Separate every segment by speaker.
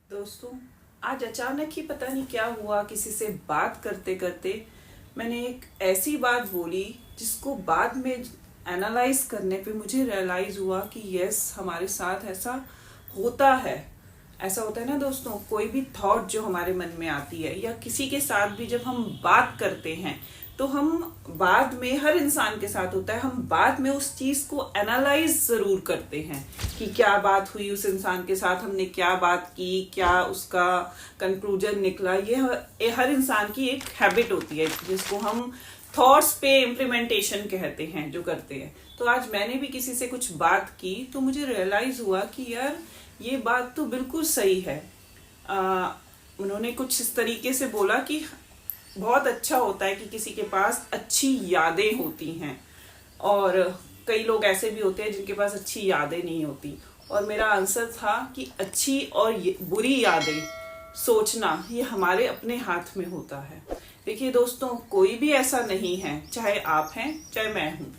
Speaker 1: दोस्तों, आज अचानक ही पता नहीं क्या हुआ, किसी से बात करते करते मैंने एक ऐसी बात बोली जिसको बाद में एनालाइज करने पे मुझे रियलाइज हुआ कि यस, हमारे साथ ऐसा होता है। ऐसा होता है ना दोस्तों, कोई भी थॉट जो हमारे मन में आती है या किसी के साथ भी जब हम बात करते हैं तो हम बाद में, हर इंसान के साथ होता है, हम बाद में उस चीज को एनालाइज जरूर करते हैं कि क्या बात हुई उस इंसान के साथ, हमने क्या बात की, क्या उसका कंक्लूजन निकला। ये हर इंसान की एक हैबिट होती है जिसको हम थॉट्स पे इम्प्लीमेंटेशन कहते हैं, जो करते हैं। तो आज मैंने भी किसी से कुछ बात की तो मुझे रियलाइज हुआ कि यार ये बात तो बिल्कुल सही है। उन्होंने कुछ इस तरीके से बोला कि बहुत अच्छा होता है कि किसी के पास अच्छी यादें होती हैं, और कई लोग ऐसे भी होते हैं जिनके पास अच्छी यादें नहीं होती। और मेरा आंसर था कि अच्छी और बुरी यादें सोचना ये हमारे अपने हाथ में होता है। देखिए दोस्तों, कोई भी ऐसा नहीं है, चाहे आप हैं चाहे मैं हूं,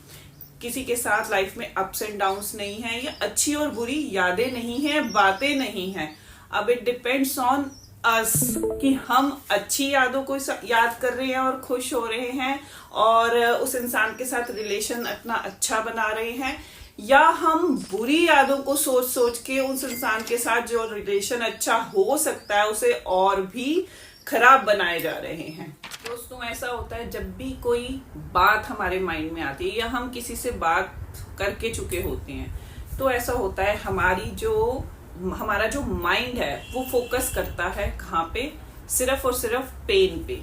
Speaker 1: किसी के साथ लाइफ में अप्स एंड डाउन्स नहीं है, या अच्छी और बुरी यादें नहीं है, बातें नहीं है। अब इट डिपेंड्स ऑन अस कि हम अच्छी यादों को याद कर रहे हैं और खुश हो रहे हैं और उस इंसान के साथ रिलेशन अपना अच्छा बना रहे हैं, या हम बुरी यादों को सोच सोच के उस इंसान के साथ जो रिलेशन अच्छा हो सकता है उसे और भी खराब बनाए जा रहे हैं। दोस्तों, ऐसा होता है जब भी कोई बात हमारे माइंड में आती है या हम किसी से बात करके चुके होते हैं, तो ऐसा होता है हमारा जो माइंड है वो फोकस करता है कहाँ पे, सिर्फ और सिर्फ पेन पे,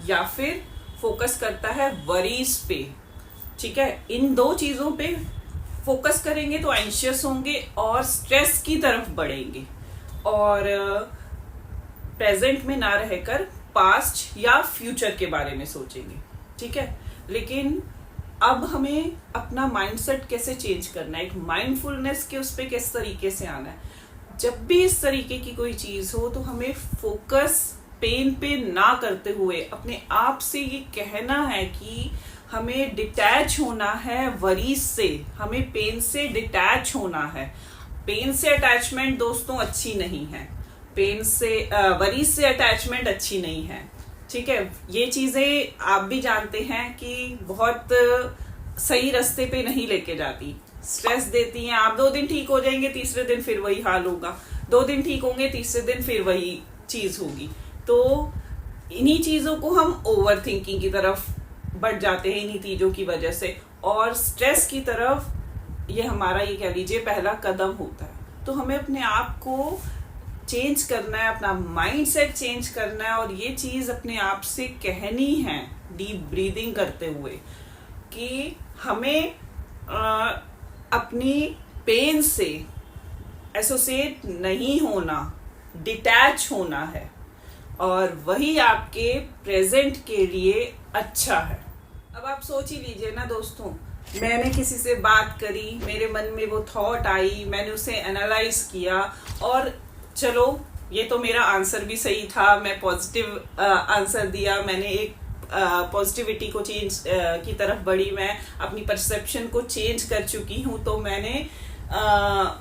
Speaker 1: या फिर फोकस करता है वरीज पे। ठीक है, इन दो चीजों पे फोकस करेंगे तो एंशियस होंगे और स्ट्रेस की तरफ बढ़ेंगे, और प्रेजेंट में ना रहकर पास्ट या फ्यूचर के बारे में सोचेंगे। ठीक है, लेकिन अब हमें अपना माइंडसेट कैसे चेंज करना है, एक माइंडफुलनेस के उस पे किस तरीके से आना है। जब भी इस तरीके की कोई चीज हो तो हमें फोकस पेन पे ना करते हुए अपने आप से ये कहना है कि हमें डिटैच होना है वरीज से, हमें पेन से डिटैच होना है। पेन से अटैचमेंट दोस्तों अच्छी नहीं है, पेन से वरीज से अटैचमेंट अच्छी नहीं है। ठीक है, ये चीजें आप भी जानते हैं कि बहुत सही रास्ते पे नहीं लेके जाती, स्ट्रेस देती हैं। आप 2 दिन ठीक हो जाएंगे, तीसरे दिन फिर वही हाल होगा, 2 दिन ठीक होंगे, तीसरे दिन फिर वही चीज होगी। तो इन्हीं चीजों को हम ओवर थिंकिंग की तरफ बढ़ जाते हैं, इन्हीं चीजों की वजह से, और स्ट्रेस की तरफ ये हमारा, ये कह लीजिए, पहला कदम होता है। तो हमें अपने आप को चेंज करना है, अपना माइंडसेट चेंज करना है, और ये चीज अपने आप से कहनी है डीप ब्रीदिंग करते हुए कि हमें अपनी पेन से एसोसिएट नहीं होना, डिटैच होना है, और वही आपके प्रेजेंट के लिए अच्छा है। अब आप सोच ही लीजिए ना दोस्तों, मैंने किसी से बात करी, मेरे मन में वो थॉट आई, मैंने उसे एनालाइज किया, और चलो ये तो मेरा आंसर भी सही था, मैं पॉजिटिव आंसर दिया, मैंने एक पॉजिटिविटी को चेंज की तरफ बढ़ी, मैं अपनी परसेप्शन को चेंज कर चुकी हूँ, तो मैंने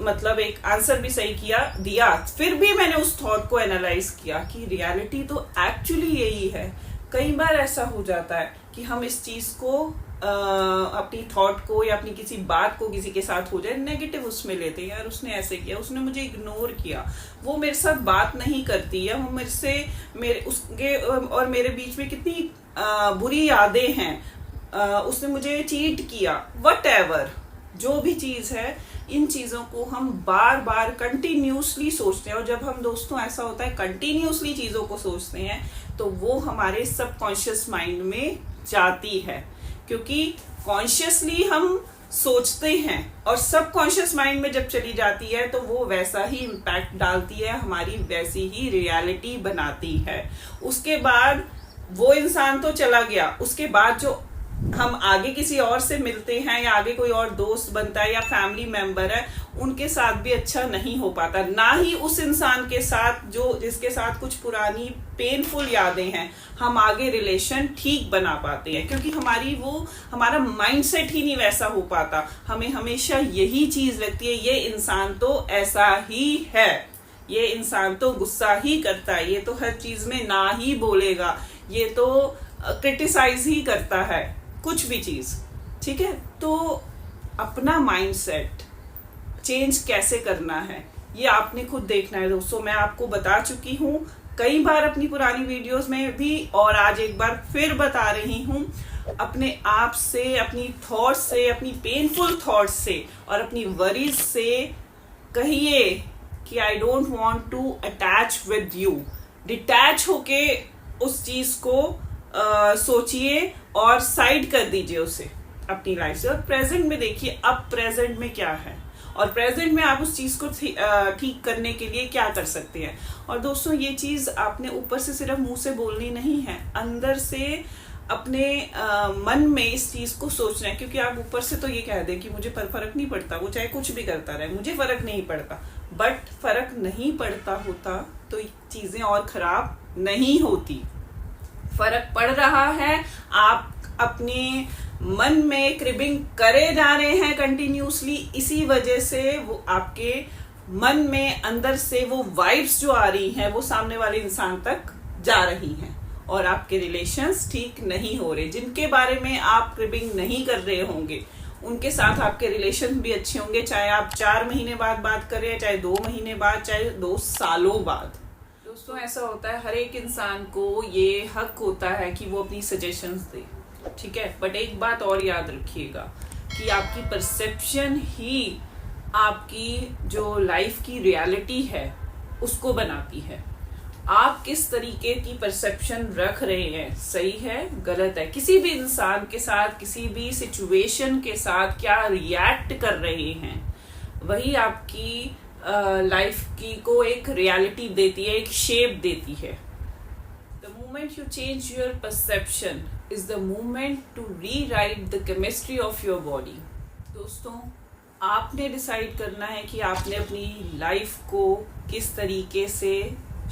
Speaker 1: मतलब एक आंसर भी सही दिया। फिर भी मैंने उस थॉट को एनालाइज किया कि रियलिटी तो एक्चुअली यही है। कई बार ऐसा हो जाता है कि हम इस चीज को अपनी थॉट को या अपनी किसी बात को किसी के साथ हो जाए नेगेटिव उसमें लेते हैं, यार उसने ऐसे किया, उसने मुझे इग्नोर किया, वो मेरे साथ बात नहीं करती है, वो उसके और मेरे बीच में कितनी बुरी यादें हैं, उसने मुझे चीट किया, व्हाटएवर जो भी चीज है, इन चीजों को हम बार बार कंटिन्यूसली सोचते हैं। और जब हम दोस्तों, ऐसा होता है कंटिन्यूसली चीजों को सोचते हैं तो वो हमारे सबकॉन्शियस माइंड में जाती है, क्योंकि कॉन्शियसली हम सोचते हैं और सबकॉन्शियस माइंड में जब चली जाती है तो वो वैसा ही इम्पैक्ट डालती है, हमारी वैसी ही रियलिटी बनाती है। उसके बाद वो इंसान तो चला गया, उसके बाद जो हम आगे किसी और से मिलते हैं या आगे कोई और दोस्त बनता है या फैमिली मेंबर है, उनके साथ भी अच्छा नहीं हो पाता, ना ही उस इंसान के साथ जिसके साथ कुछ पुरानी पेनफुल यादें हैं हम आगे रिलेशन ठीक बना पाते हैं, क्योंकि हमारा माइंडसेट ही नहीं वैसा हो पाता। हमें हमेशा यही चीज लगती है, ये इंसान तो ऐसा ही है, ये इंसान तो गुस्सा ही करता है, ये तो हर चीज में ना ही बोलेगा, ये तो क्रिटिसाइज ही करता है कुछ भी चीज, ठीक है। तो अपना माइंडसेट चेंज कैसे करना है ये आपने खुद देखना है दोस्तों। मैं आपको बता चुकी हूँ कई बार अपनी पुरानी वीडियोस में भी, और आज एक बार फिर बता रही हूँ। अपने आप से, अपनी थॉट्स से, अपनी पेनफुल थॉट्स से और अपनी वरीज से कहिए कि I don't want to attach with you. Detach होके उस चीज को सोचिए और साइड कर दीजिए उसे अपनी लाइफ से, और प्रेजेंट में देखिए अब प्रेजेंट में क्या है और प्रेजेंट में आप उस चीज को ठीक करने के लिए क्या कर सकते हैं। और दोस्तों ये चीज आपने ऊपर से सिर्फ मुंह से बोलनी नहीं है, अंदर से अपने मन में इस चीज को सोचना है। क्योंकि आप ऊपर से तो ये कह दें कि मुझे फर्क नहीं पड़ता, वो चाहे कुछ भी करता रहे, मुझे फर्क नहीं पड़ता, बट फर्क नहीं पड़ता होता तो चीजें और खराब नहीं होती। फर्क पड़ रहा है, आप अपने मन में क्रिबिंग करे जा रहे हैं कंटिन्यूसली, इसी वजह से वो आपके मन में अंदर से वो वाइब्स जो आ रही हैं वो सामने वाले इंसान तक जा रही हैं और आपके रिलेशंस ठीक नहीं हो रहे। जिनके बारे में आप क्रिबिंग नहीं कर रहे होंगे उनके साथ आपके रिलेशन भी अच्छे होंगे, चाहे आप 4 महीने बाद बात करें, चाहे 2 महीने बाद, चाहे 2 सालों बाद। दोस्तों ऐसा होता है, हर एक इंसान को ये हक होता है कि वो अपनी सजेशंस दे, ठीक है। बट एक बात और याद रखिएगा कि आपकी परसेप्शन ही आपकी जो लाइफ की रियलिटी है उसको बनाती है। आप किस तरीके की परसेप्शन रख रहे हैं, सही है गलत है, किसी भी इंसान के साथ, किसी भी सिचुएशन के साथ क्या रिएक्ट कर रहे हैं, वही आपकी लाइफ की को एक रियलिटी देती है, एक शेप देती है। The moment you change your perception is the moment to rewrite the chemistry of your body। दोस्तों आपने डिसाइड करना है कि आपने अपनी लाइफ को किस तरीके से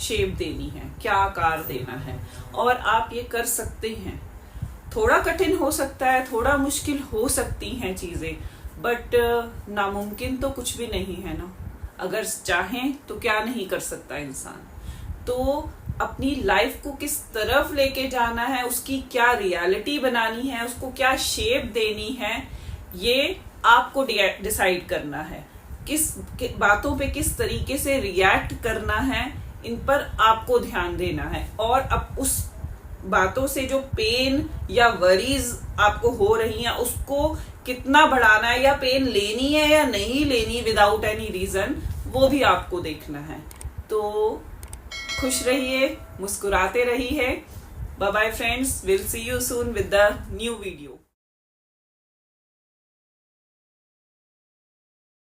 Speaker 1: शेप देनी है, क्या आकार देना है, और आप ये कर सकते हैं। थोड़ा कठिन हो सकता है, थोड़ा मुश्किल हो सकती हैं चीजें, बट नामुमकिन तो कुछ भी नहीं है ना। अगर चाहें तो क्या नहीं कर सकता इंसान। तो अपनी लाइफ को किस तरफ लेके जाना है, उसकी क्या रियलिटी बनानी है, उसको क्या शेप देनी है, ये आपको डिसाइड करना है। किस बातों पे किस तरीके से रिएक्ट करना है, इन पर आपको ध्यान देना है। और अब उस बातों से जो पेन या वरीज आपको हो रही हैं उसको कितना बढ़ाना है, या पेन लेनी है या नहीं लेनी विदाउट एनी रीजन, वो भी आपको देखना है। तो खुश रहिए, मुस्कुराते रहिए। Bye bye friends, will see you soon with the new video.